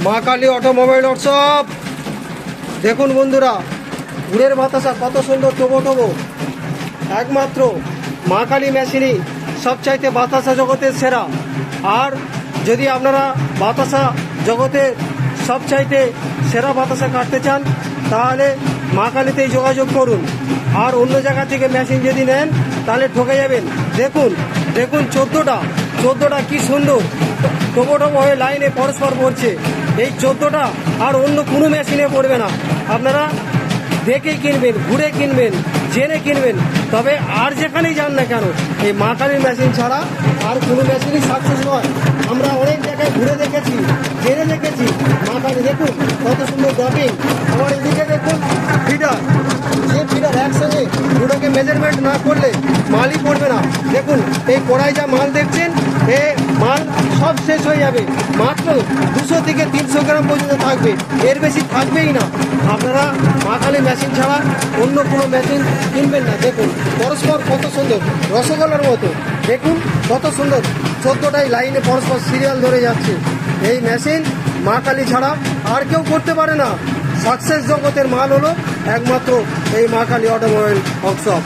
মা Kali automobile workshop. দেখুন বন্ধুরা, গুড়ের বাতাসা কত সুন্দর টবো টবো। একমাত্র মা কালী মেশিনই সবচাইতে বাতাসা জগতের সেরা। আর যদি আপনারা বাতাসা জগতের সবচাইতে সেরা বাতাসা কাটতে চান তাহলে মা কালীতেই যোগাযোগ করুন। আর অন্য জায়গা থেকে মেশিন যদি নেন তাহলে ঠকে যাবেন। দেখুন দেখুন, 14টা কি সুন্দর টবো টবো হয়ে লাইনে পরস্পর পড়ছে। এই 14টা আর অন্য কোনো মেশিনে পড়বে না। আপনারা দেখে কিনবেন, ঘুরে কিনবেন, জেনে কিনবেন, তবে আর যেখানেই যান না কেন এই মা কালীর মেশিন ছাড়া আর কোনো মেশিনই সাকসেস নয়। আমরা অনেক জায়গায় ঘুরে দেখেছি, জেনে দেখেছি। মা কালী দেখুন কত সুন্দর ড্রপিং। আমার এদিকে দেখুন ফিডার, যে ফিডার একসঙ্গে দুটোকে মেজারমেন্ট না করলে মালই পড়বে না। দেখুন এই কড়াই যা মাল দেখছেন, এ মাল সব শেষ হয়ে যাবে। মাত্র 200 থেকে 300 গ্রাম পর্যন্ত থাকবে, এর বেশি থাকবেই না। আপনারা মা কালী মেশিন ছাড়া অন্য কোনো মেশিন কিনবেন না। দেখুন পরস্পর কত সুন্দর, রসগোল্লার মতো। দেখুন কত সুন্দর, 14টাই লাইনে পরস্পর সিরিয়াল ধরে যাচ্ছে। এই মেশিন মা কালী ছাড়া আর কেউ করতে পারে না। সাকসেস জগতের মাল হলো একমাত্র এই মা কালী অটোমোবাইল ওয়ার্কশপ।